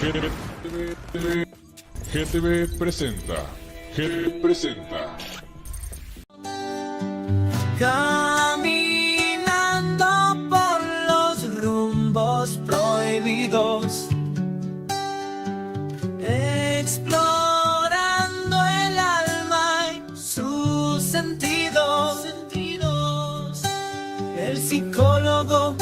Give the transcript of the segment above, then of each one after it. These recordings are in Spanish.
GTV presenta. GTV presenta. Caminando por los rumbos prohibidos, explorando el alma y sus sentidos. El psicólogo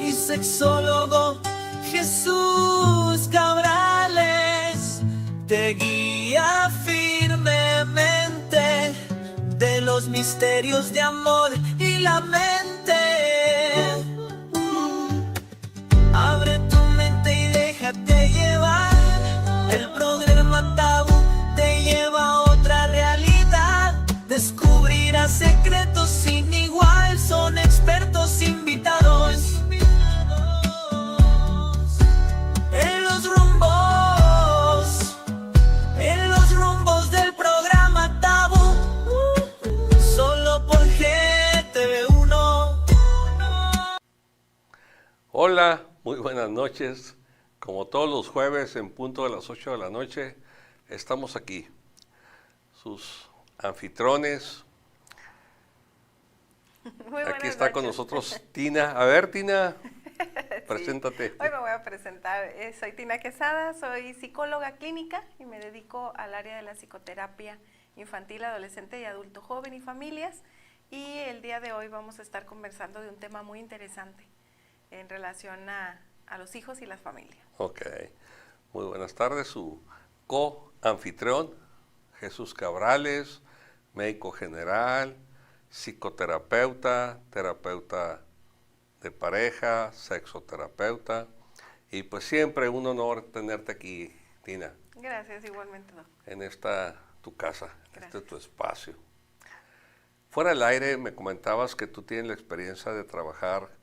y sexólogo Jesús Cabrales te guía firmemente de los misterios de amor y la mente. Abre tu mente y déjate llevar. El programa Tabú te lleva a otra realidad. Descubrirás secretos sin igual. Son expertos invitados en los rumbos. En los rumbos del programa Tabú. Solo por GTV1. Hola, muy buenas noches. Como todos los jueves en punto de las 8 de la noche, estamos aquí, sus anfitriones. Aquí está con nosotros Tina. A ver, Tina, preséntate. Hoy me voy a presentar. Soy Tina Quesada, soy psicóloga clínica y me dedico al área de la psicoterapia infantil, adolescente y adulto joven y familias. Y el día de hoy vamos a estar conversando de un tema muy interesante en relación a los hijos y las familias. Ok, muy buenas tardes. Su co-anfitrión, Jesús Cabrales, médico general, psicoterapeuta, terapeuta de pareja, sexoterapeuta. Y pues siempre un honor tenerte aquí, Tina. Gracias, igualmente, Doc. En esta tu casa, Gracias. este tu espacio. Fuera del aire me comentabas que tú tienes la experiencia de trabajar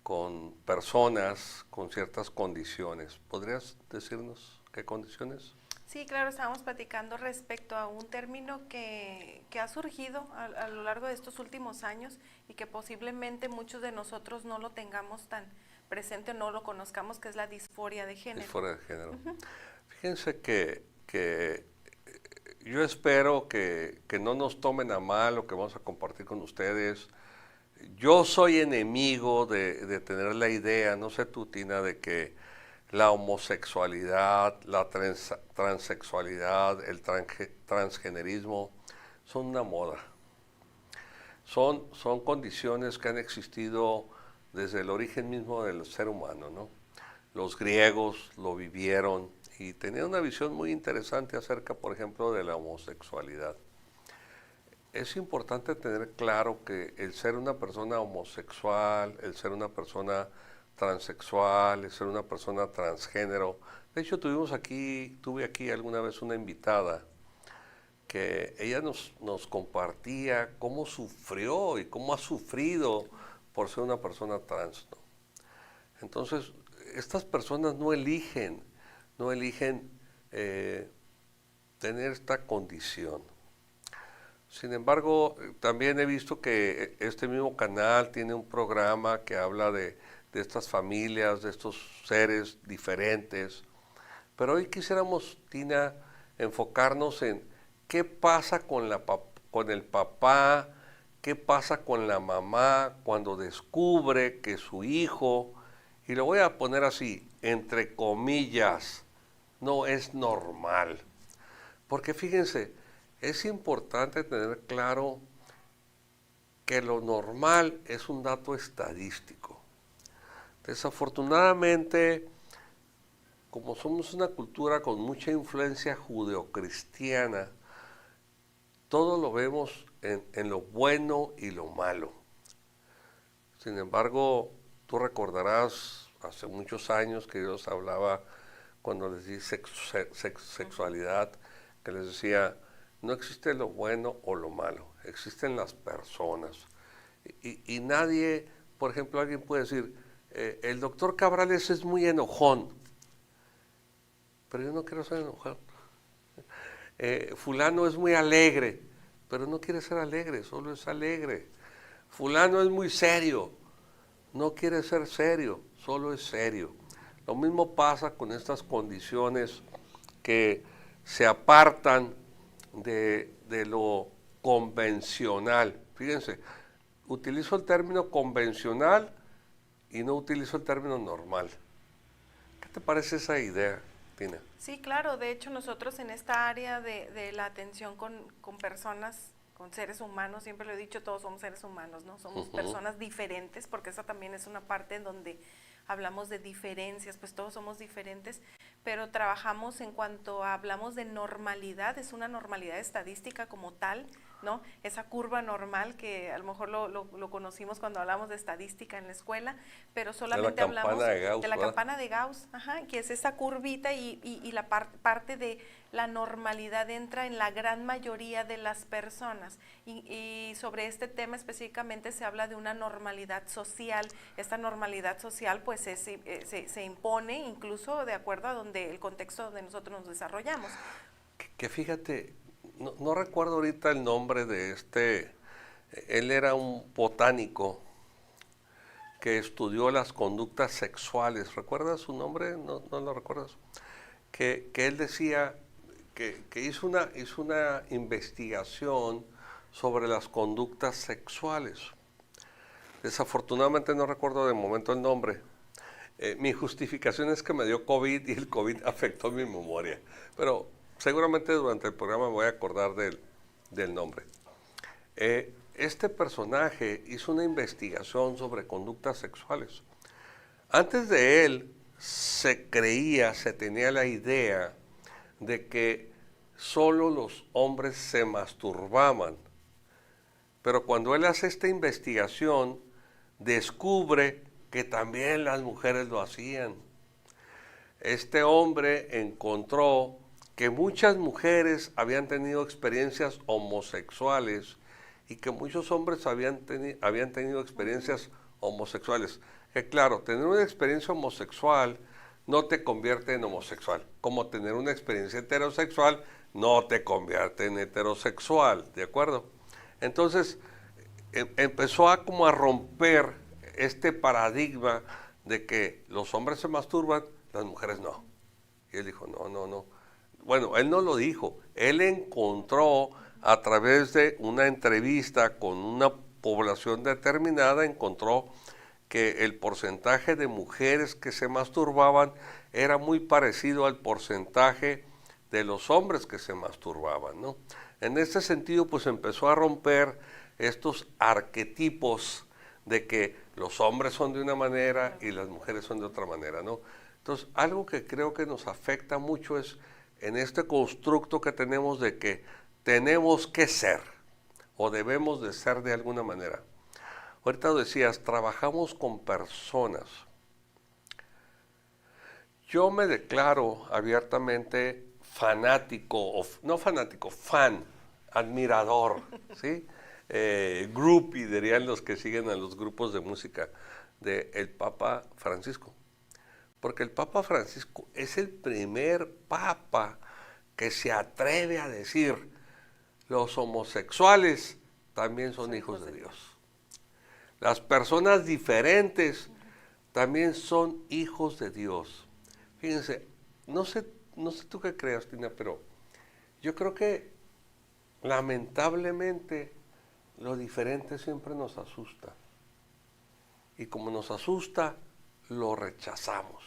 con personas con ciertas condiciones. ¿Podrías decirnos qué condiciones? Sí, claro, estábamos platicando respecto a un término que ha surgido a lo largo de estos últimos años y que posiblemente muchos de nosotros no lo tengamos tan presente o no lo conozcamos, que es la disforia de género. Disforia de género. Fíjense que yo espero que no nos tomen a mal lo que vamos a compartir con ustedes. Yo soy enemigo de tener la idea, no sé tú, Tina, de que la homosexualidad, la transexualidad, el transgenerismo son una moda. Son condiciones que han existido desde el origen mismo del ser humano, ¿no? Los griegos lo vivieron y tenían una visión muy interesante acerca, por ejemplo, de la homosexualidad. Es importante tener claro que el ser una persona homosexual, el ser una persona transexual, el ser una persona transgénero. De hecho, tuve aquí alguna vez una invitada que ella nos compartía cómo sufrió y cómo ha sufrido por ser una persona trans, ¿no? Entonces, estas personas no eligen tener esta condición. Sin embargo, también he visto que este mismo canal tiene un programa que habla de estas familias, de estos seres diferentes. Pero hoy quisiéramos, Tina, enfocarnos en qué pasa con el papá, qué pasa con la mamá cuando descubre que su hijo, y lo voy a poner así, entre comillas, no es normal. Porque fíjense, es importante tener claro que lo normal es un dato estadístico. Desafortunadamente, como somos una cultura con mucha influencia judeocristiana, todo lo vemos en lo bueno y lo malo. Sin embargo, tú recordarás hace muchos años que Dios hablaba cuando les di sexualidad, que les decía, no existe lo bueno o lo malo, existen las personas. Y nadie, por ejemplo, alguien puede decir, el doctor Cabrales es muy enojón, pero yo no quiero ser enojón. Fulano es muy alegre, pero no quiere ser alegre, solo es alegre. Fulano es muy serio, no quiere ser serio, solo es serio. Lo mismo pasa con estas condiciones que se apartan de lo convencional. Fíjense, utilizo el término convencional y no utilizo el término normal. ¿Qué te parece esa idea, Tina? Sí, claro. De hecho, nosotros en esta área de la atención con personas, con seres humanos, siempre lo he dicho, todos somos seres humanos, ¿no? Somos personas diferentes, porque esa también es una parte en donde hablamos de diferencias, pues todos somos diferentes, pero trabajamos en cuanto hablamos de normalidad, es una normalidad estadística como tal, ¿no? Esa curva normal que a lo mejor lo conocimos cuando hablamos de estadística en la escuela, pero solamente hablamos de la campana de Gauss, ajá, que es esa curvita y la parte de la normalidad entra en la gran mayoría de las personas. Y sobre este tema específicamente se habla de una normalidad social. Esta normalidad social pues se impone incluso de acuerdo a donde el contexto donde nosotros nos desarrollamos. Que fíjate, no recuerdo ahorita el nombre de él era un botánico que estudió las conductas sexuales. ¿Recuerdas su nombre? ¿No lo recuerdas? Que él decía que hizo una investigación sobre las conductas sexuales. Desafortunadamente no recuerdo de momento el nombre. Mi justificación es que me dio COVID y el COVID afectó mi memoria. Pero seguramente durante el programa me voy a acordar del nombre. Este personaje hizo una investigación sobre conductas sexuales. Antes de él se tenía la idea de que solo los hombres se masturbaban. Pero cuando él hace esta investigación, descubre que también las mujeres lo hacían. Este hombre encontró que muchas mujeres habían tenido experiencias homosexuales y que muchos hombres habían tenido experiencias homosexuales. Que claro, tener una experiencia homosexual no te convierte en homosexual, como tener una experiencia heterosexual no te convierte en heterosexual, ¿de acuerdo? Entonces, empezó a romper este paradigma de que los hombres se masturban, las mujeres no. Y él dijo, no. Bueno, él no lo dijo, él encontró a través de una entrevista con una población determinada, encontró que el porcentaje de mujeres que se masturbaban era muy parecido al porcentaje de los hombres que se masturbaban, ¿no? En este sentido, pues empezó a romper estos arquetipos de que los hombres son de una manera y las mujeres son de otra manera, ¿no? Entonces, algo que creo que nos afecta mucho es en este constructo que tenemos de que tenemos que ser o debemos de ser de alguna manera. Ahorita decías, trabajamos con personas. Yo me declaro abiertamente fanático, fan, admirador, ¿sí? Groupie, dirían los que siguen a los grupos de música, del Papa Francisco. Porque el Papa Francisco es el primer papa que se atreve a decir, los homosexuales también son hijos de Dios. Las personas diferentes también son hijos de Dios. Fíjense, no sé tú qué creas, Tina, pero yo creo que lamentablemente lo diferente siempre nos asusta. Y como nos asusta, lo rechazamos.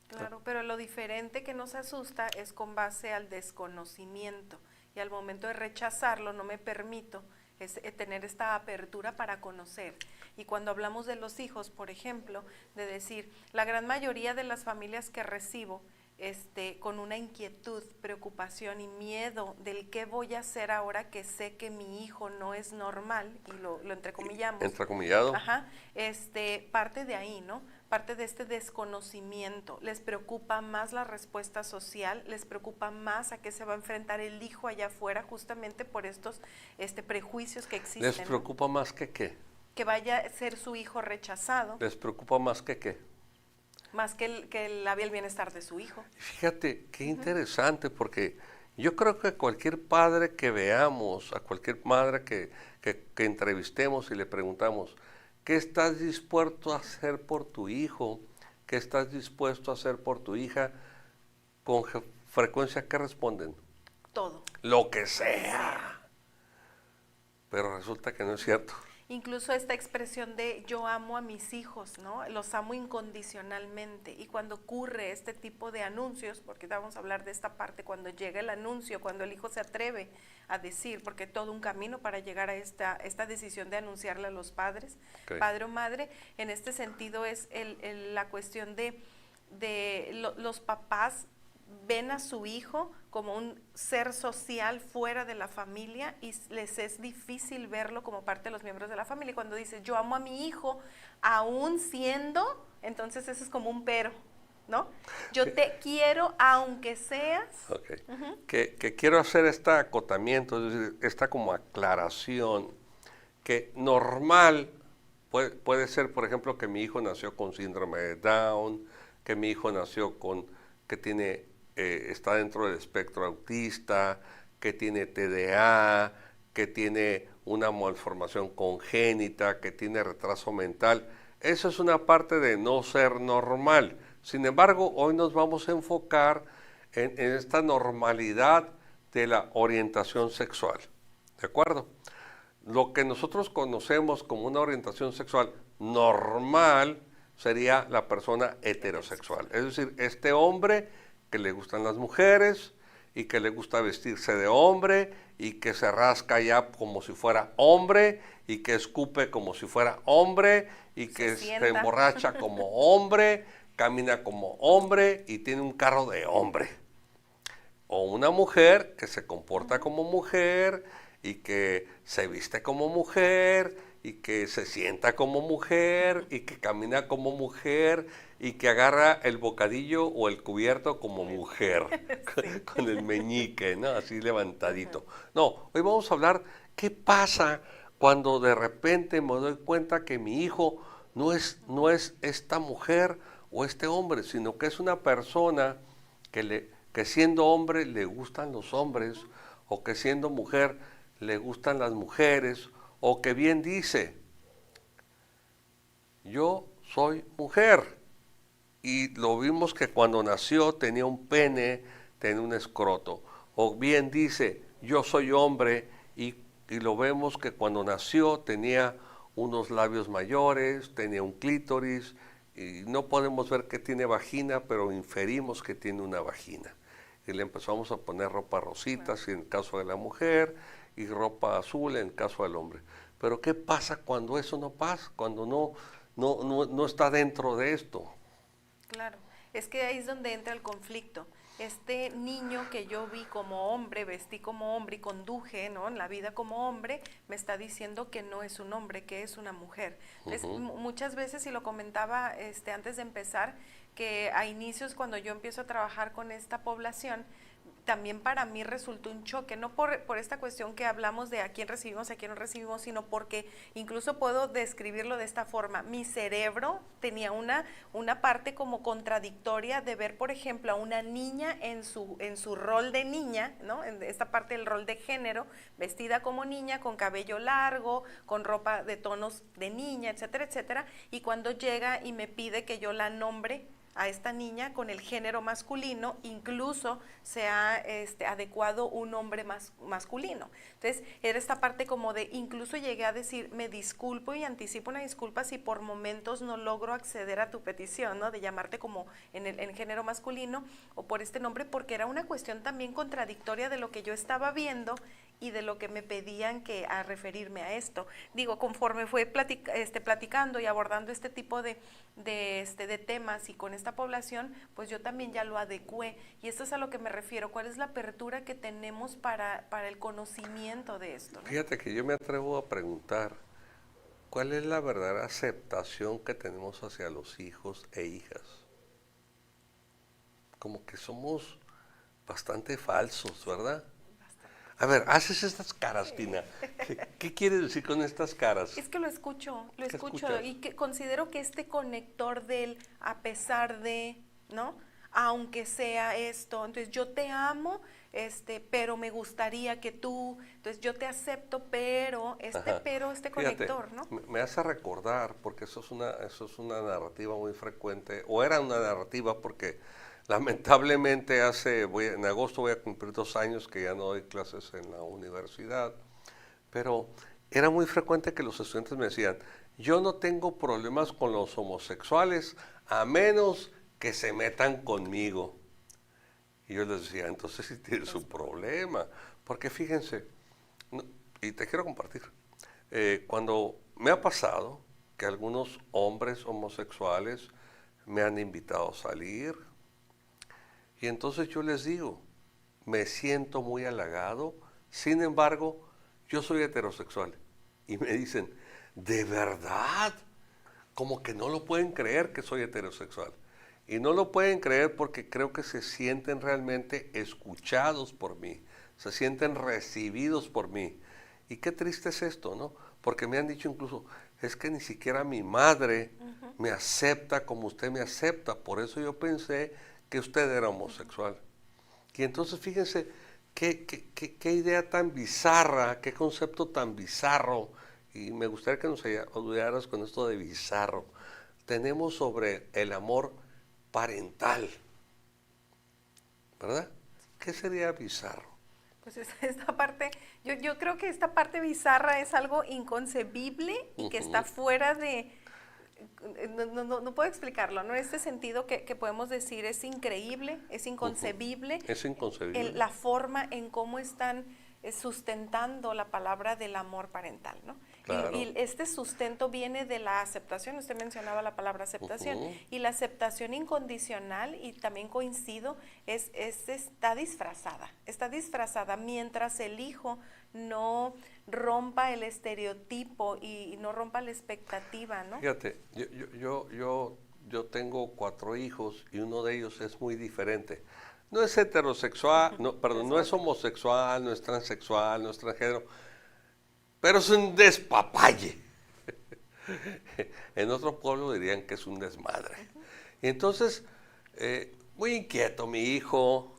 Claro, pero lo diferente que nos asusta es con base al desconocimiento. Y al momento de rechazarlo no me permito tener esta apertura para conocer. Y cuando hablamos de los hijos, por ejemplo, de decir, la gran mayoría de las familias que recibo con una inquietud, preocupación y miedo del qué voy a hacer ahora que sé que mi hijo no es normal, y lo entrecomillamos. Entrecomillado. Ajá, parte de ahí, ¿no? Parte de este desconocimiento. Les preocupa más la respuesta social, les preocupa más a qué se va a enfrentar el hijo allá afuera, justamente por estos prejuicios que existen. ¿Les preocupa más que qué? Que vaya a ser su hijo rechazado. ¿Les preocupa más que qué? Más que el bienestar de su hijo. Fíjate, qué interesante, porque yo creo que cualquier padre que veamos, a cualquier madre que entrevistemos y le preguntamos, ¿qué estás dispuesto a hacer por tu hijo? ¿Qué estás dispuesto a hacer por tu hija? Con frecuencia, ¿qué responden? Todo. Lo que sea. Pero resulta que no es cierto. Incluso esta expresión de yo amo a mis hijos, ¿no? Los amo incondicionalmente. Y cuando ocurre este tipo de anuncios, porque vamos a hablar de esta parte, cuando llega el anuncio, cuando el hijo se atreve a decir, porque todo un camino para llegar a esta decisión de anunciarle a los padres, Okay. padre o madre, en este sentido es la cuestión de los papás ven a su hijo como un ser social fuera de la familia y les es difícil verlo como parte de los miembros de la familia. Y cuando dice yo amo a mi hijo, aún siendo, entonces eso es como un pero, ¿no? Yo te quiero aunque seas. Okay. Que quiero hacer este acotamiento, es decir, esta como aclaración, que normal puede ser, por ejemplo, que mi hijo nació con síndrome de Down, que mi hijo nació con, que tiene, está dentro del espectro autista, que tiene TDA, que tiene una malformación congénita, que tiene retraso mental. Eso es una parte de no ser normal. Sin embargo, hoy nos vamos a enfocar en esta normalidad de la orientación sexual. ¿De acuerdo? Lo que nosotros conocemos como una orientación sexual normal sería la persona heterosexual. Es decir, este hombre que le gustan las mujeres y que le gusta vestirse de hombre y que se rasca ya como si fuera hombre y que escupe como si fuera hombre y que se emborracha como hombre, camina como hombre y tiene un carro de hombre. O una mujer que se comporta como mujer y que se viste como mujer y que se sienta como mujer y que camina como mujer y que agarra el bocadillo o el cubierto como mujer, sí. Con el meñique, ¿no? Así levantadito. No, hoy vamos a hablar qué pasa cuando de repente me doy cuenta que mi hijo no es esta mujer o este hombre, sino que es una persona que siendo hombre le gustan los hombres, o que siendo mujer le gustan las mujeres, o que bien dice, yo soy mujer. Y lo vimos que cuando nació tenía un pene, tenía un escroto. O bien dice, yo soy hombre, y lo vemos que cuando nació tenía unos labios mayores, tenía un clítoris, y no podemos ver que tiene vagina, pero inferimos que tiene una vagina. Y le empezamos a poner ropa rosita, si en el caso de la mujer, y ropa azul en el caso del hombre. Pero ¿qué pasa cuando eso no pasa? Cuando no está dentro de esto. Claro, es que ahí es donde entra el conflicto. Este niño que yo vi como hombre, vestí como hombre y conduje, ¿no?, en la vida como hombre, me está diciendo que no es un hombre, que es una mujer. Entonces, muchas veces, y lo comentaba antes de empezar, que a inicios cuando yo empiezo a trabajar con esta población, también para mí resultó un choque, no por esta cuestión que hablamos de a quién recibimos, a quién no recibimos, sino porque incluso puedo describirlo de esta forma. Mi cerebro tenía una parte como contradictoria de ver, por ejemplo, a una niña en su rol de niña, ¿no?, en esta parte del rol de género, vestida como niña, con cabello largo, con ropa de tonos de niña, etcétera, etcétera, y cuando llega y me pide que yo la nombre a esta niña con el género masculino, incluso se ha adecuado un nombre masculino. Entonces, era esta parte como de, incluso llegué a decir, me disculpo y anticipo una disculpa si por momentos no logro acceder a tu petición, ¿no?, de llamarte como en género masculino o por este nombre, porque era una cuestión también contradictoria de lo que yo estaba viendo y de lo que me pedían a referirme a esto. Digo, conforme fue platicando y abordando este tipo de temas y con esta población, pues yo también ya lo adecué. Y esto es a lo que me refiero. ¿Cuál es la apertura que tenemos para el conocimiento de esto, ¿no? Fíjate que yo me atrevo a preguntar, ¿cuál es la verdadera aceptación que tenemos hacia los hijos e hijas? Como que somos bastante falsos, ¿verdad? A ver, haces estas caras, Tina. ¿Qué quieres decir con estas caras? Es que lo escucho escuchas? y que considero que este conector del a pesar de, ¿no?, aunque sea esto, entonces yo te amo, pero me gustaría que tú, entonces yo te acepto, pero, este Fíjate, conector, ¿no? me hace recordar, porque eso es una narrativa muy frecuente, o era una narrativa porque lamentablemente en agosto voy a cumplir 2 años que ya no doy clases en la universidad, pero era muy frecuente que los estudiantes me decían, yo no tengo problemas con los homosexuales a menos que se metan conmigo. Y yo les decía, entonces sí tienes un problema, porque fíjense, y te quiero compartir, cuando me ha pasado que algunos hombres homosexuales me han invitado a salir, y entonces yo les digo, me siento muy halagado, sin embargo, yo soy heterosexual. Y me dicen, ¿de verdad? Como que no lo pueden creer que soy heterosexual. Y no lo pueden creer porque creo que se sienten realmente escuchados por mí, se sienten recibidos por mí. Y qué triste es esto, ¿no? Porque me han dicho incluso, es que ni siquiera mi madre me acepta como usted me acepta, por eso yo pensé que usted era homosexual. Y entonces fíjense qué idea tan bizarra, qué concepto tan bizarro, y me gustaría que nos ayudaras con esto de bizarro, tenemos sobre el amor parental, ¿verdad? ¿Qué sería bizarro? Pues esta parte, yo creo que esta parte bizarra es algo inconcebible y que está fuera de, no puedo explicarlo, ¿no? En este sentido que podemos decir es increíble, es inconcebible. Es inconcebible. La forma en cómo están sustentando la palabra del amor parental, ¿no? Claro. Y este sustento viene de la aceptación, usted mencionaba la palabra aceptación, y la aceptación incondicional, y también coincido, está disfrazada mientras el hijo no rompa el estereotipo y no rompa la expectativa, ¿no? Fíjate, yo tengo 4 hijos y uno de ellos es muy diferente. No es heterosexual, no es homosexual, no es transexual, no es transgénero, pero es un despapalle. En otro pueblo dirían que es un desmadre. Y entonces, muy inquieto mi hijo,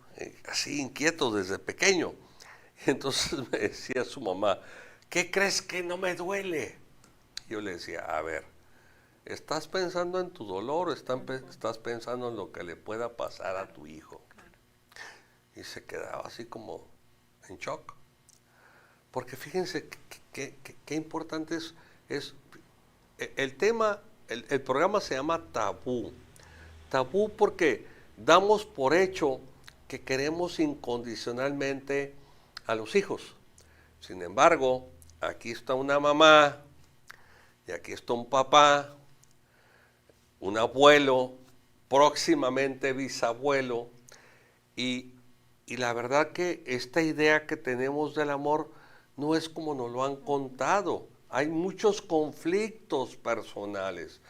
así inquieto desde pequeño. Y entonces me decía su mamá, ¿qué crees que no me duele? Yo le decía, a ver, ¿estás pensando en tu dolor o estás pensando en lo que le pueda pasar a tu hijo? Y se quedaba así como en shock. Porque fíjense qué importante es el tema, el programa se llama Tabú. Tabú porque damos por hecho que queremos incondicionalmente a los hijos. Sin embargo, aquí está una mamá y aquí está un papá, un abuelo, próximamente bisabuelo, y la verdad que esta idea que tenemos del amor no es como nos lo han contado. Hay muchos conflictos personales.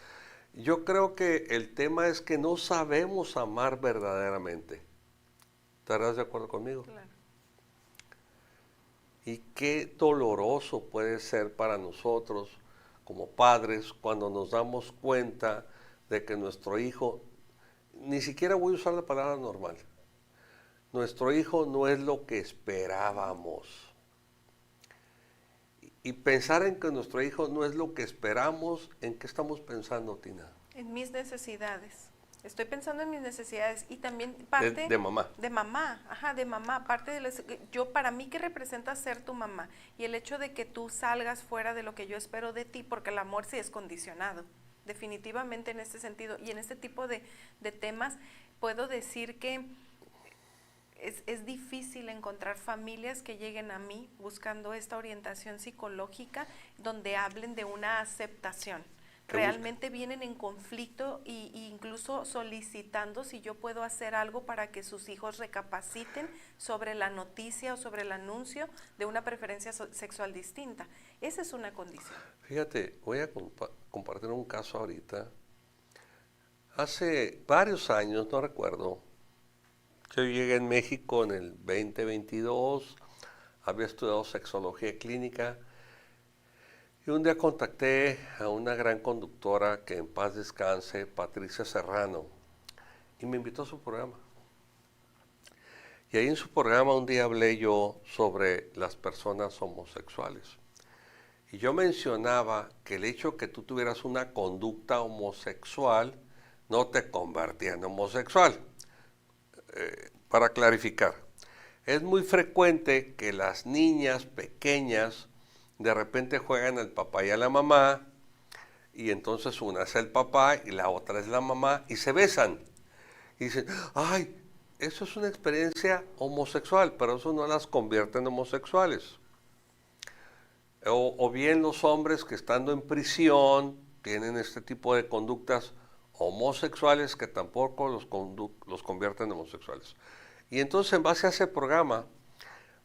Yo creo que el tema es que no sabemos amar verdaderamente. ¿Estarás de acuerdo conmigo? Claro. Y qué doloroso puede ser para nosotros como padres cuando nos damos cuenta de que nuestro hijo, ni siquiera voy a usar la palabra normal, nuestro hijo no es lo que esperábamos. Y pensar en que nuestro hijo no es lo que esperamos, ¿en qué estamos pensando, Tina? En mis necesidades. Estoy pensando en mis necesidades y también parte de mamá. De mamá, de mamá, parte de yo para mí que representa ser tu mamá y el hecho de que tú salgas fuera de lo que yo espero de ti, porque el amor sí es condicionado, definitivamente en este sentido y en este tipo de temas puedo decir que es difícil encontrar familias que lleguen a mí buscando esta orientación psicológica donde hablen de una aceptación. Realmente vienen en conflicto e incluso solicitando si yo puedo hacer algo para que sus hijos recapaciten sobre la noticia o sobre el anuncio de una preferencia sexual distinta. Esa es una condición. Fíjate, voy a compartir un caso ahorita. Hace varios años, no recuerdo, yo llegué en México en el 2022, había estudiado sexología clínica. Y un día contacté a una gran conductora que en paz descanse, Patricia Serrano, y me invitó a su programa. Y ahí en su programa un día hablé yo sobre las personas homosexuales. Y yo mencionaba que el hecho que tú tuvieras una conducta homosexual no te convertía en homosexual. Para clarificar, es muy frecuente que las niñas pequeñas de repente juegan al papá y a la mamá, y entonces una es el papá y la otra es la mamá, y se besan. Y dicen, ay, eso es una experiencia homosexual, pero eso no las convierte en homosexuales. O bien los hombres que estando en prisión tienen este tipo de conductas homosexuales que tampoco los convierten en homosexuales. Y entonces en base a ese programa,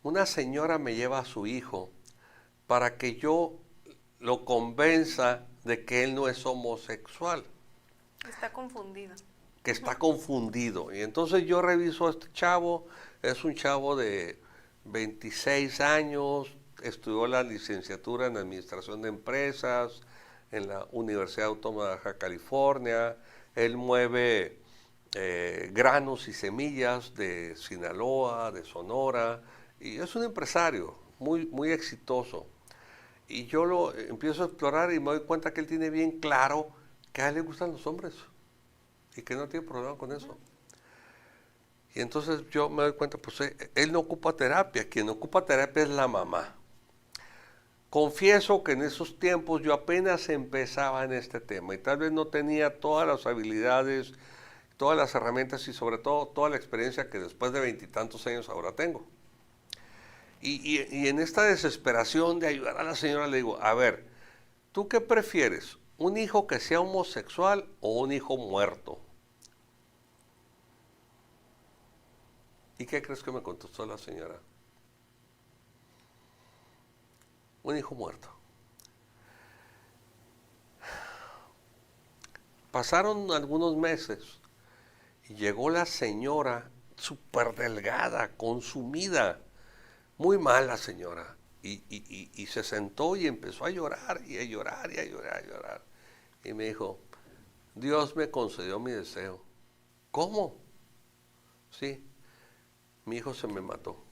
una señora me lleva a su hijo para que yo lo convenza de que él no es homosexual. Está confundido. Que está confundido. Y entonces yo reviso a este chavo, es un chavo de 26 años, estudió la licenciatura en Administración de Empresas en la Universidad Autónoma de Baja California, él mueve granos y semillas de Sinaloa, de Sonora, y es un empresario muy, muy exitoso. Y yo lo empiezo a explorar y me doy cuenta que él tiene bien claro que a él le gustan los hombres y que no tiene problema con eso. Y entonces yo me doy cuenta, pues él no ocupa terapia, quien ocupa terapia es la mamá. Confieso que en esos tiempos yo apenas empezaba en este tema y tal vez no tenía todas las habilidades, todas las herramientas y sobre todo toda la experiencia que después de 20 y tantos años ahora tengo. Y en esta desesperación de ayudar a la señora le digo, a ver, ¿tú qué prefieres? ¿Un hijo que sea homosexual o un hijo muerto? ¿Y qué crees que me contestó la señora? Un hijo muerto. Pasaron algunos meses y llegó la señora súper delgada, consumida, muy mala señora, y se sentó y empezó a llorar y a llorar y a llorar, a llorar. Y me dijo, Dios me concedió mi deseo. ¿Cómo? Sí, mi hijo se me mató.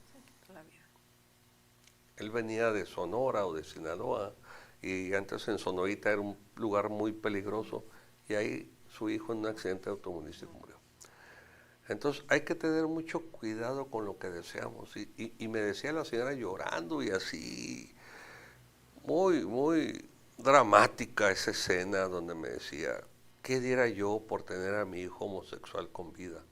Él venía de Sonora o de Sinaloa y antes en Sonorita era un lugar muy peligroso y ahí su hijo en un accidente automovilístico murió. Entonces hay que tener mucho cuidado con lo que deseamos. Y me decía la señora llorando y así, muy, muy dramática esa escena donde me decía, ¿qué diera yo por tener a mi hijo homosexual con vida?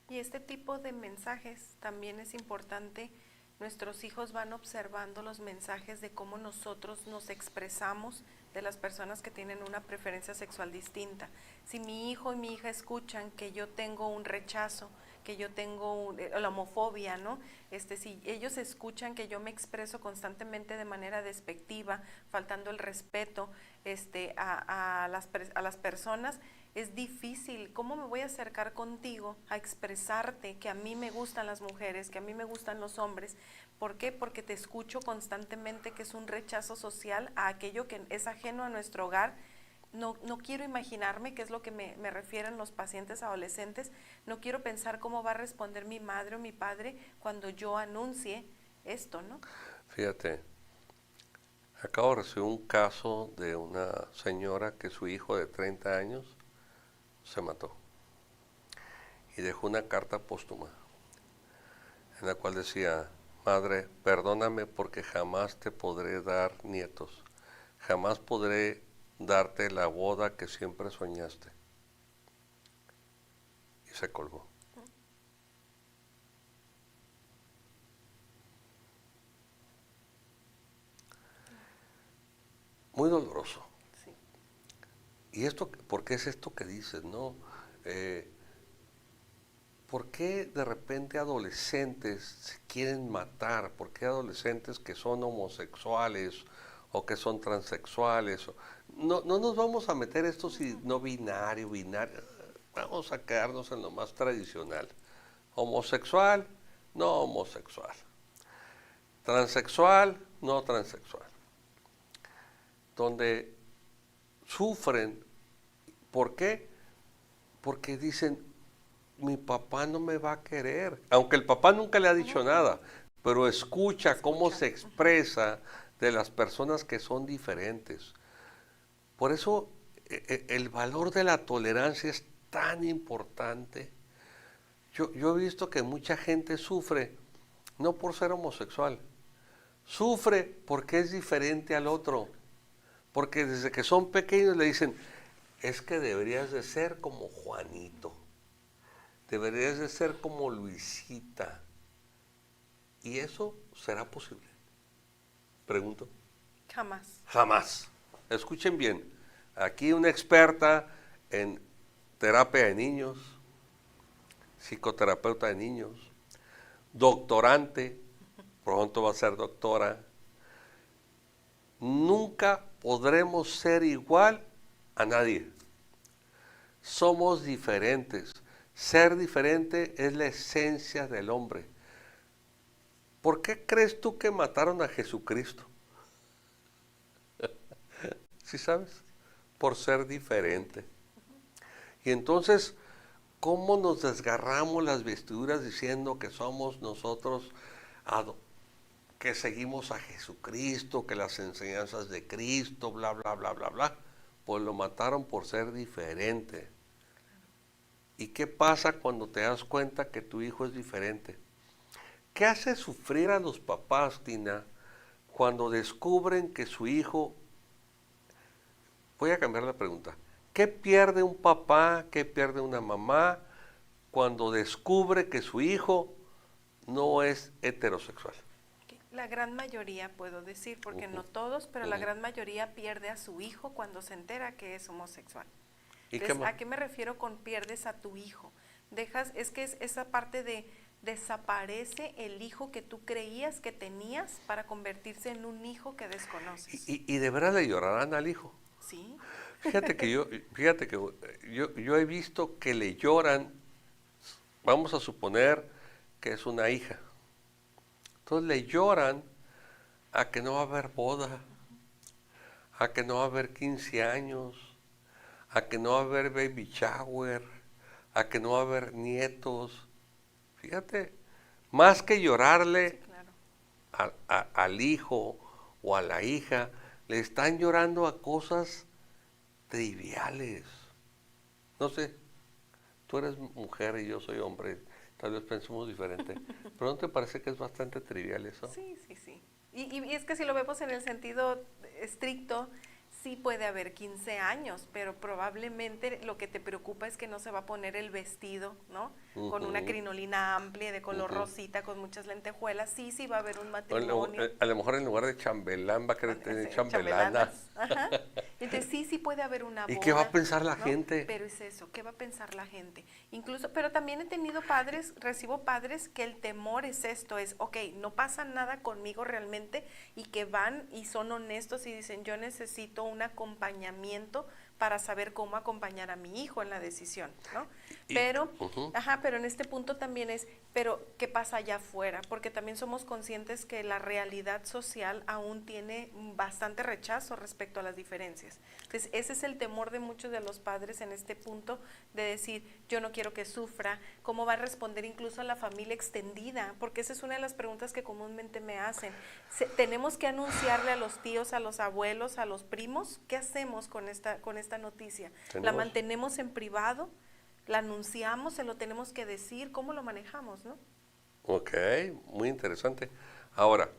Y este tipo de mensajes también es importante. Nuestros hijos van observando los mensajes de cómo nosotros nos expresamos de las personas que tienen una preferencia sexual distinta. Si mi hijo y mi hija escuchan que yo tengo un rechazo, que yo tengo la homofobia, ¿no? Si ellos escuchan que yo me expreso constantemente de manera despectiva, faltando el respeto a las personas, es difícil. ¿Cómo me voy a acercar contigo a expresarte que a mí me gustan las mujeres, que a mí me gustan los hombres? ¿Por qué? Porque te escucho constantemente que es un rechazo social a aquello que es ajeno a nuestro hogar. No quiero imaginarme qué es lo que me refieren los pacientes adolescentes. No quiero pensar cómo va a responder mi madre o mi padre cuando yo anuncie esto, ¿no? Fíjate, acabo de recibir un caso de una señora que su hijo de 30 años se mató y dejó una carta póstuma en la cual decía, madre, perdóname porque jamás te podré dar nietos, jamás podré darte la boda que siempre soñaste. Y se colgó. Muy doloroso. Sí. ¿Y esto por qué es esto que dices, no? ¿Por qué de repente adolescentes se quieren matar? ¿Por qué adolescentes que son homosexuales o que son transexuales? No nos vamos a meter esto si no binario. Vamos a quedarnos en lo más tradicional. Homosexual, no homosexual. Transexual, no transexual. Donde sufren, ¿por qué? porque dicen, mi papá no me va a querer, aunque el papá nunca le ha dicho nada, pero escucha cómo se expresa de las personas que son diferentes. Por eso el valor de la tolerancia es tan importante. Yo he visto que mucha gente sufre, no por ser homosexual, sufre porque es diferente al otro, porque desde que son pequeños le dicen, es que deberías de ser como Juanito, deberías de ser como Luisita, y eso será posible. Pregunto. Jamás. Jamás. Escuchen bien, aquí una experta en terapia de niños, psicoterapeuta de niños, doctorante, pronto va a ser doctora. Nunca podremos ser igual a nadie. Somos diferentes. Ser diferente es la esencia del hombre. ¿Por qué crees tú que mataron a Jesucristo? ¿Sí sabes? Por ser diferente. Y entonces, ¿cómo nos desgarramos las vestiduras diciendo que somos nosotros, que seguimos a Jesucristo, que las enseñanzas de Cristo, bla, bla, bla, bla, bla? Pues lo mataron por ser diferente. ¿Y qué pasa cuando te das cuenta que tu hijo es diferente? ¿Qué hace sufrir a los papás, Tina, cuando descubren que su hijo... Voy a cambiar la pregunta. ¿Qué pierde un papá, qué pierde una mamá cuando descubre que su hijo no es heterosexual? La gran mayoría, puedo decir, porque no todos, pero la gran mayoría pierde a su hijo cuando se entera que es homosexual. Entonces, ¿a qué me refiero con pierdes a tu hijo? Es que es esa parte de desaparece el hijo que tú creías que tenías para convertirse en un hijo que desconoces. Y de verdad le llorarán al hijo. Sí. Fíjate que yo he visto que le lloran, vamos a suponer que es una hija. Entonces le lloran a que no va a haber boda, a que no va a haber 15 años, a que no va a haber baby shower, a que no va a haber nietos. Fíjate, más que llorarle Sí, claro. al hijo o a la hija, le están llorando a cosas triviales. No sé, tú eres mujer y yo soy hombre, tal vez pensemos diferente, pero ¿no te parece que es bastante trivial eso? Sí, sí, sí. Y es que si lo vemos en el sentido estricto, sí puede haber 15 años, pero probablemente lo que te preocupa es que no se va a poner el vestido, ¿no? Con una crinolina amplia, de color rosita, con muchas lentejuelas. Sí, sí va a haber un matrimonio. A lo mejor en lugar de chambelán va a querer tener Sí, chambelana. chambelanas. Ajá. Entonces sí puede haber una boda. ¿Y qué va a pensar la ¿no? gente? Pero es eso, ¿qué va a pensar la gente? Incluso, pero también he tenido recibo padres que el temor es esto, es, ok, no pasa nada conmigo realmente, y que van y son honestos y dicen, yo necesito un acompañamiento para saber cómo acompañar a mi hijo en la decisión, ¿no? Pero, pero en este punto también es, pero ¿qué pasa allá afuera? Porque también somos conscientes que la realidad social aún tiene bastante rechazo respecto a las diferencias. Entonces, ese es el temor de muchos de los padres en este punto, de decir, yo no quiero que sufra, cómo va a responder incluso a la familia extendida, porque esa es una de las preguntas que comúnmente me hacen. ¿Tenemos que anunciarle a los tíos, a los abuelos, a los primos? ¿Qué hacemos con esta noticia? ¿La mantenemos en privado? ¿La anunciamos? ¿Se lo tenemos que decir? ¿Cómo lo manejamos, no? Ok, muy interesante. Ahora,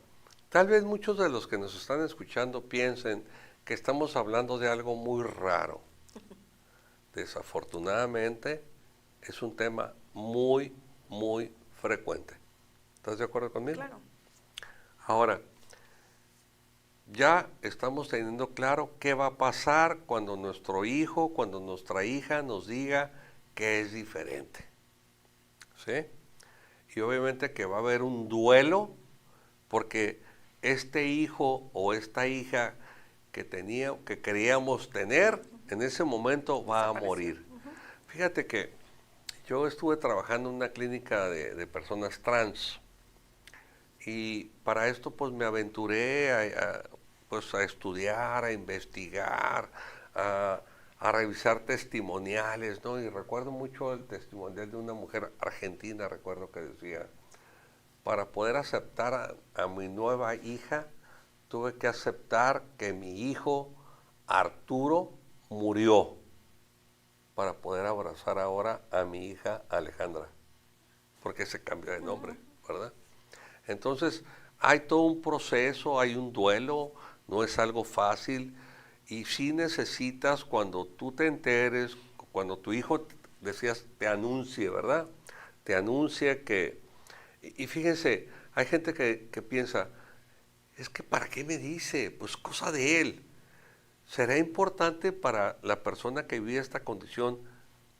tal vez muchos de los que nos están escuchando piensen que estamos hablando de algo muy raro. Desafortunadamente, es un tema muy, muy frecuente. ¿Estás de acuerdo conmigo? Claro. Ahora, ya estamos teniendo claro qué va a pasar cuando nuestro hijo, cuando nuestra hija nos diga que es diferente. ¿Sí? Y obviamente que va a haber un duelo, porque este hijo o esta hija que queríamos tener, en ese momento va a morir. Fíjate que yo estuve trabajando en una clínica de personas trans, y para esto pues me aventuré a estudiar, a investigar, a revisar testimoniales, ¿no? Y recuerdo mucho el testimonial de una mujer argentina, recuerdo que decía, para poder aceptar a mi nueva hija, tuve que aceptar que mi hijo Arturo murió para poder abrazar ahora a mi hija Alejandra, porque se cambió de nombre, ¿verdad? Entonces, hay todo un proceso, hay un duelo, no es algo fácil, y sí necesitas, cuando tú te enteres, cuando tu hijo, decías, te anuncie, ¿verdad? Te anuncie que... Y fíjense, hay gente que piensa, es que ¿para qué me dice? Pues cosa de él. ¿Será importante para la persona que vive esta condición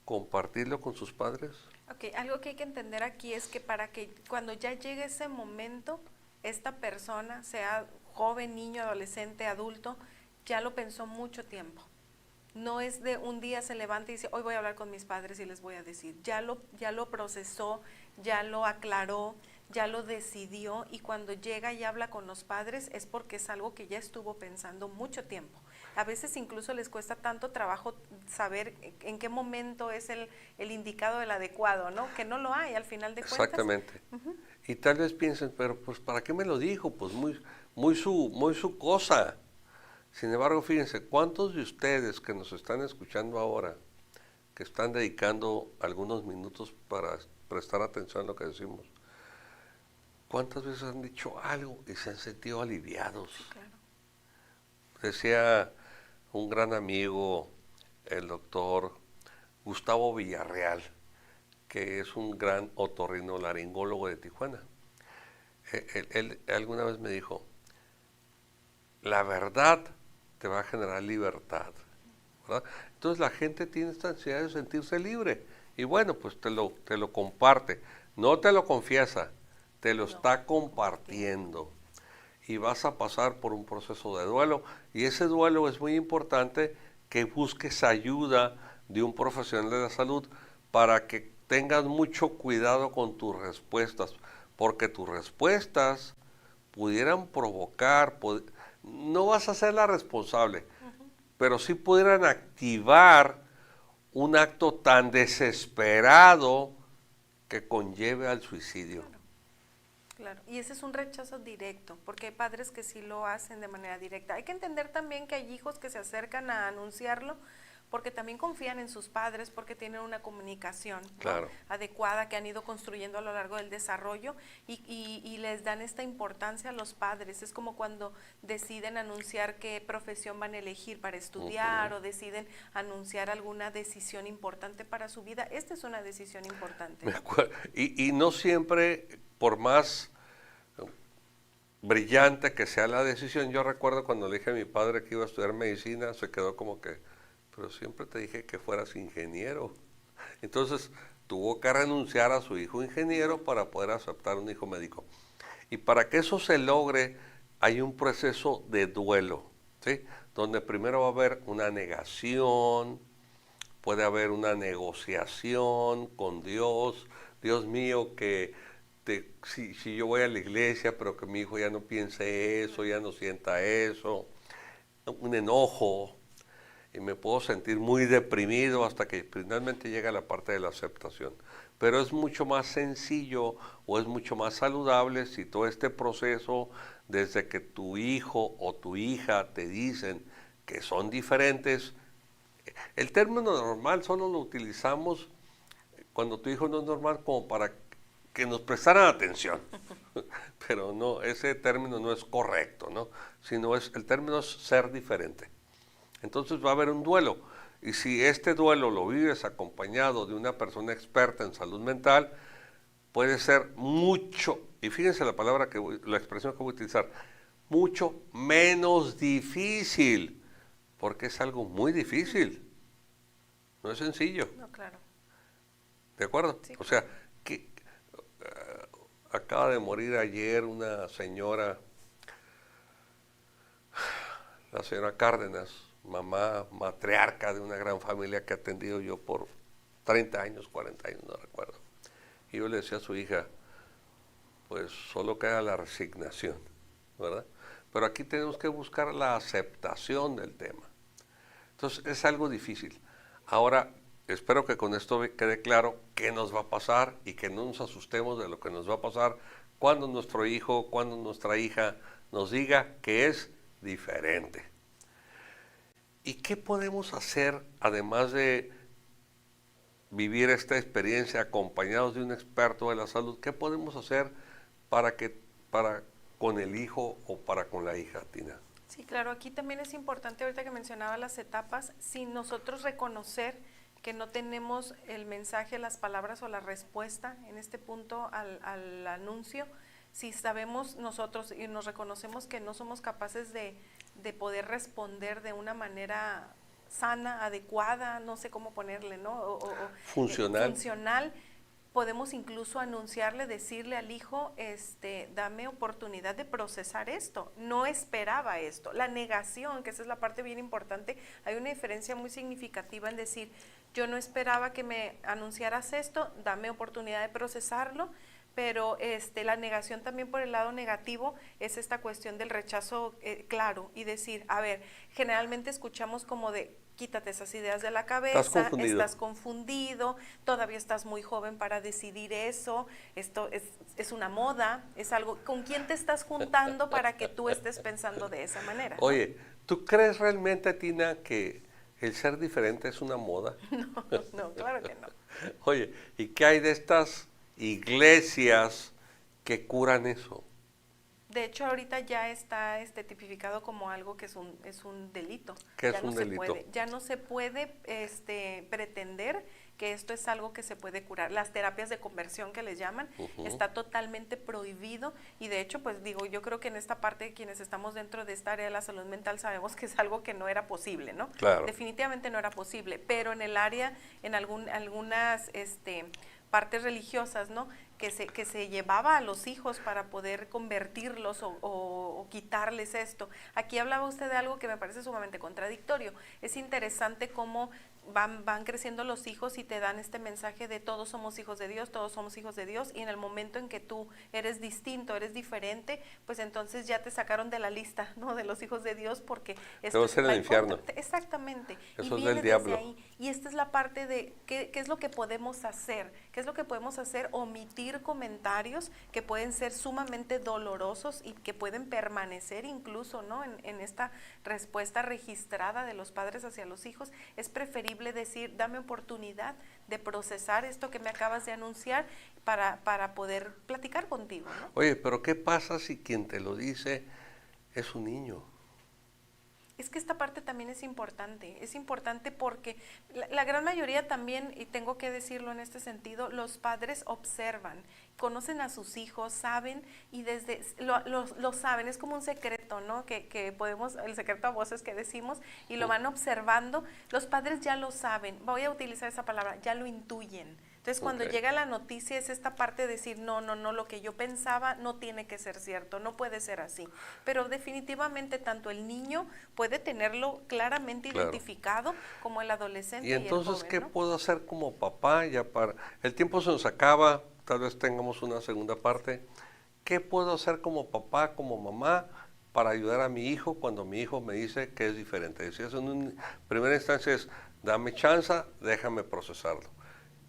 compartirlo con sus padres? Ok, algo que hay que entender aquí es que para que cuando ya llegue ese momento, esta persona, sea joven, niño, adolescente, adulto, ya lo pensó mucho tiempo. No es de un día se levanta y dice, hoy voy a hablar con mis padres y les voy a decir. Ya lo procesó, ya lo aclaró, ya lo decidió, y cuando llega y habla con los padres es porque es algo que ya estuvo pensando mucho tiempo. A veces incluso les cuesta tanto trabajo saber en qué momento es el indicado, el adecuado, ¿no? Que no lo hay al final de cuentas. Exactamente. Y tal vez piensen, pero pues ¿para qué me lo dijo? Pues muy su cosa. Sin embargo, fíjense, ¿cuántos de ustedes que nos están escuchando ahora, que están dedicando algunos minutos para prestar atención a lo que decimos, cuántas veces han dicho algo y se han sentido aliviados? Sí, claro. Decía un gran amigo, el doctor Gustavo Villarreal, que es un gran otorrinolaringólogo de Tijuana. Él alguna vez me dijo, la verdad te va a generar libertad, ¿verdad? Entonces la gente tiene esta ansiedad de sentirse libre, y bueno, pues te lo comparte, no te lo confiesa, te lo está compartiendo, y vas a pasar por un proceso de duelo, y ese duelo es muy importante que busques ayuda de un profesional de la salud para que tengas mucho cuidado con tus respuestas, porque tus respuestas pudieran provocar, no vas a ser la responsable, pero sí pudieran activar un acto tan desesperado que conlleve al suicidio. Claro, y ese es un rechazo directo, porque hay padres que sí lo hacen de manera directa. Hay que entender también que hay hijos que se acercan a anunciarlo porque también confían en sus padres, porque tienen una comunicación, ¿no?, Claro, adecuada, que han ido construyendo a lo largo del desarrollo, y les dan esta importancia a los padres. Es como cuando deciden anunciar qué profesión van a elegir para estudiar, o deciden anunciar alguna decisión importante para su vida. Esta es una decisión importante. me acuerdo. Y no siempre, por más brillante que sea la decisión, yo recuerdo cuando le dije a mi padre que iba a estudiar medicina, se quedó como que, pero siempre te dije que fueras ingeniero. Entonces tuvo que renunciar a su hijo ingeniero para poder aceptar un hijo médico. Y para que eso se logre, hay un proceso de duelo, ¿sí?, donde primero va a haber una negación, puede haber una negociación con Dios. Dios mío, que si yo voy a la iglesia, pero que mi hijo ya no piense eso, ya no sienta eso, un enojo, y me puedo sentir muy deprimido hasta que finalmente llega la parte de la aceptación. Pero es mucho más sencillo, o es mucho más saludable, si todo este proceso, desde que tu hijo o tu hija te dicen que son diferentes. El término normal solo lo utilizamos cuando tu hijo no es normal, como para que nos prestaran atención, pero no, ese término no es correcto, ¿no?, sino el término es ser diferente. Entonces va a haber un duelo, y si este duelo lo vives acompañado de una persona experta en salud mental, puede ser mucho, y fíjense la palabra la expresión que voy a utilizar, mucho menos difícil, porque es algo muy difícil, no es sencillo. No, claro. ¿De acuerdo? Sí. O sea, que acaba de morir ayer una señora, la señora Cárdenas, mamá matriarca de una gran familia que he atendido yo por 30 años, 40 años, no recuerdo. Y yo le decía a su hija, pues solo queda la resignación, ¿verdad? Pero aquí tenemos que buscar la aceptación del tema. Entonces es algo difícil. Ahora, espero que con esto quede claro qué nos va a pasar y que no nos asustemos de lo que nos va a pasar cuando nuestro hijo, cuando nuestra hija nos diga que es diferente. ¿Y qué podemos hacer además de vivir esta experiencia acompañados de un experto de la salud? ¿Qué podemos hacer para con el hijo o para con la hija, Tina? Sí, claro, aquí también es importante, ahorita que mencionaba las etapas, sin nosotros reconocer que no tenemos el mensaje, las palabras o la respuesta en este punto al anuncio, si sabemos nosotros y nos reconocemos que no somos capaces de poder responder de una manera sana, adecuada, no sé cómo ponerle, ¿no? Funcional, podemos incluso anunciarle, decirle al hijo, dame oportunidad de procesar esto, no esperaba esto. La negación, que esa es la parte bien importante, hay una diferencia muy significativa en decir, yo no esperaba que me anunciaras esto, dame oportunidad de procesarlo, pero la negación también por el lado negativo es esta cuestión del rechazo claro y decir, a ver, generalmente escuchamos como de, quítate esas ideas de la cabeza, estás confundido, todavía estás muy joven para decidir eso, esto es una moda, es algo, ¿con quién te estás juntando para que tú estés pensando de esa manera? Oye, ¿tú crees realmente, Tina, que el ser diferente es una moda? No, claro que no. Oye, ¿y qué hay de estas iglesias que curan eso? De hecho, ahorita ya está tipificado como algo que es un delito. ¿Qué es un delito? Ya no se puede pretender que esto es algo que se puede curar. Las terapias de conversión que les llaman, está totalmente prohibido y de hecho, pues digo, yo creo que en esta parte quienes estamos dentro de esta área de la salud mental sabemos que es algo que no era posible, ¿no? Claro. Definitivamente no era posible, pero en el área, en algunas partes religiosas, ¿no? Que se llevaba a los hijos para poder convertirlos o quitarles esto. Aquí hablaba usted de algo que me parece sumamente contradictorio. Es interesante cómo van creciendo los hijos y te dan este mensaje de todos somos hijos de Dios, todos somos hijos de Dios, y en el momento en que tú eres distinto, eres diferente, pues entonces ya te sacaron de la lista, ¿no? De los hijos de Dios, porque te vas al infierno. Exactamente. Eso y es del diablo. ahí. Y esta es la parte de qué es lo que podemos hacer, qué es lo que podemos hacer, omitir comentarios que pueden ser sumamente dolorosos y que pueden permanecer incluso, ¿no? En esta respuesta registrada de los padres hacia los hijos. Es preferible decir, dame oportunidad de procesar esto que me acabas de anunciar para poder platicar contigo, ¿no? Oye, pero ¿qué pasa si quien te lo dice es un niño? Es que esta parte también es importante porque la gran mayoría también, y tengo que decirlo en este sentido, los padres observan, conocen a sus hijos, saben y desde lo saben, es como un secreto, ¿no? Que podemos, el secreto a voces que decimos, y lo van observando, los padres ya lo saben, voy a utilizar esa palabra, ya lo intuyen. Entonces, cuando llega la noticia es esta parte de decir, no, lo que yo pensaba no tiene que ser cierto, no puede ser así. Pero definitivamente tanto el niño puede tenerlo claramente identificado como el adolescente y entonces, el joven, ¿qué ¿no? puedo hacer como papá? El tiempo se nos acaba, tal vez tengamos una segunda parte. ¿Qué puedo hacer como papá, como mamá, para ayudar a mi hijo cuando mi hijo me dice que es diferente? Si eso en primera instancia es, dame chance, déjame procesarlo.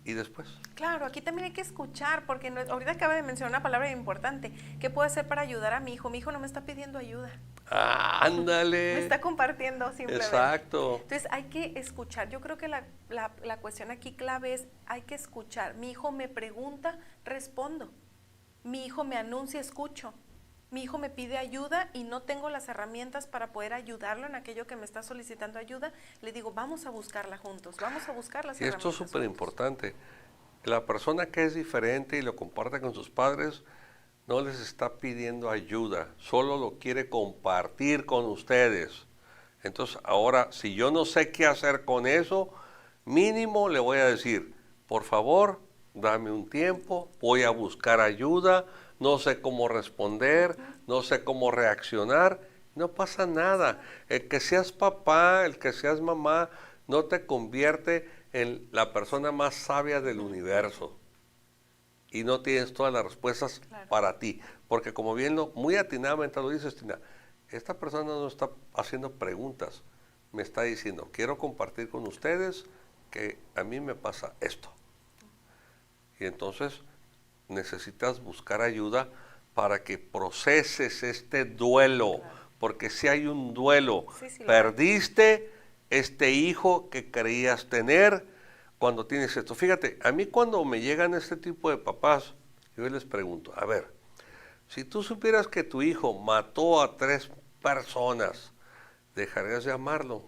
¿Y después? Claro, aquí también hay que escuchar, porque ahorita acaba de mencionar una palabra importante. ¿Qué puedo hacer para ayudar a mi hijo? Mi hijo no me está pidiendo ayuda. ¡Ándale! Me está compartiendo simplemente. Exacto. Entonces hay que escuchar. Yo creo que la cuestión aquí clave es, hay que escuchar. Mi hijo me pregunta, respondo. Mi hijo me anuncia, escucho. Mi hijo me pide ayuda y no tengo las herramientas para poder ayudarlo en aquello que me está solicitando ayuda, le digo, vamos a buscarla juntos, vamos a buscar las herramientas. Y esto es súper importante. La persona que es diferente y lo comparte con sus padres, no les está pidiendo ayuda, solo lo quiere compartir con ustedes. Entonces, ahora, si yo no sé qué hacer con eso, mínimo le voy a decir, por favor, dame un tiempo, voy a buscar ayuda, no sé cómo responder, no sé cómo reaccionar, no pasa nada. El que seas papá, el que seas mamá, no te convierte en la persona más sabia del universo. Y no tienes todas las respuestas para ti. Porque como bien muy atinadamente lo dices, Tina, esta persona no está haciendo preguntas, me está diciendo, quiero compartir con ustedes que a mí me pasa esto. Y entonces necesitas buscar ayuda para que proceses este duelo, porque si hay un duelo, Sí, perdiste este hijo que creías tener cuando tienes esto. Fíjate, a mí cuando me llegan este tipo de papás, yo les pregunto, a ver, si tú supieras que tu hijo mató a 3 personas, ¿dejarías de amarlo?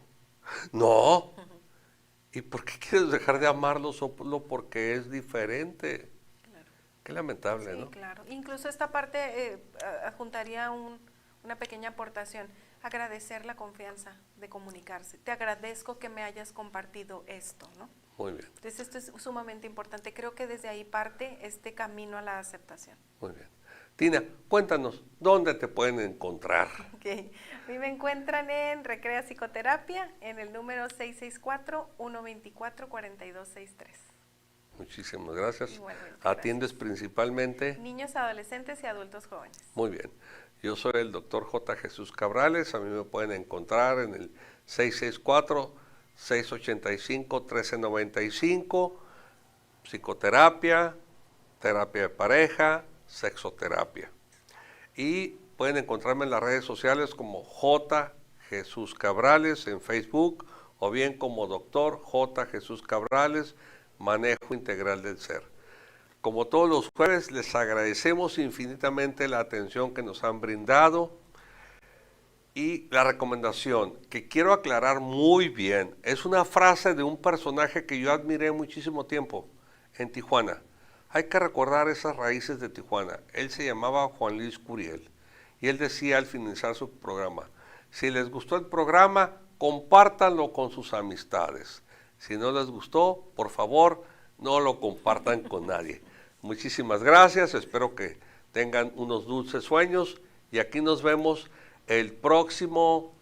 No. ¿Y por qué quieres dejar de amarlo solo porque es diferente? Claro. Qué lamentable, Sí, ¿no? claro. Incluso esta parte adjuntaría una pequeña aportación. Agradecer la confianza de comunicarse. Te agradezco que me hayas compartido esto, ¿no? Muy bien, Entonces esto es sumamente importante. Creo que desde ahí parte este camino a la aceptación. muy bien. Tina, cuéntanos, ¿dónde te pueden encontrar? Ok. A mí me encuentran en Recrea Psicoterapia en el número 664-124-4263. Muchísimas gracias. Igualmente, ¿Atiendes principalmente? Niños, adolescentes y adultos jóvenes. Muy bien. Yo soy el doctor J. Jesús Cabrales. A mí me pueden encontrar en el 664-685-1395. Psicoterapia, terapia de pareja, sexoterapia. Y pueden encontrarme en las redes sociales como J. Jesús Cabrales en Facebook o bien como doctor J. Jesús Cabrales, manejo integral del ser. Como todos los jueves, les agradecemos infinitamente la atención que nos han brindado y la recomendación que quiero aclarar muy bien. Es una frase de un personaje que yo admiré muchísimo tiempo en Tijuana. Hay que recordar esas raíces de Tijuana. Él se llamaba Juan Luis Curiel y él decía al finalizar su programa, si les gustó el programa, compártanlo con sus amistades. Si no les gustó, por favor, no lo compartan con nadie. Muchísimas gracias, espero que tengan unos dulces sueños y aquí nos vemos el próximo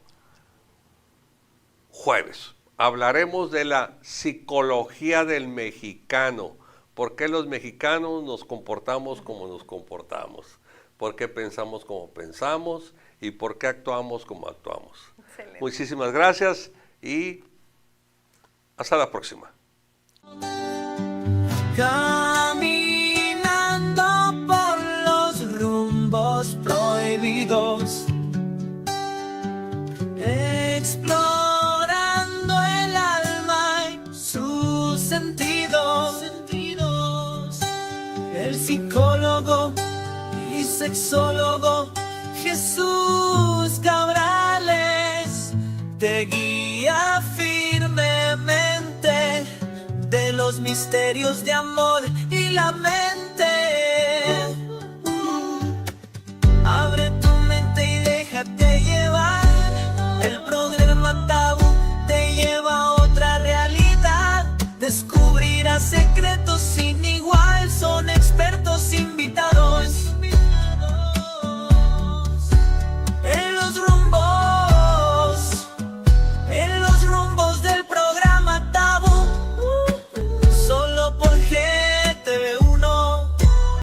jueves. Hablaremos de la psicología del mexicano. ¿Por qué los mexicanos nos comportamos como nos comportamos? ¿Por qué pensamos como pensamos? ¿Y por qué actuamos como actuamos? Excelente. Muchísimas gracias y hasta la próxima. Caminando por los rumbos prohibidos, explorando el alma y sus sentidos. El psicólogo y sexólogo Jesús Cabrales te guía firmemente de los misterios de amor y la mente.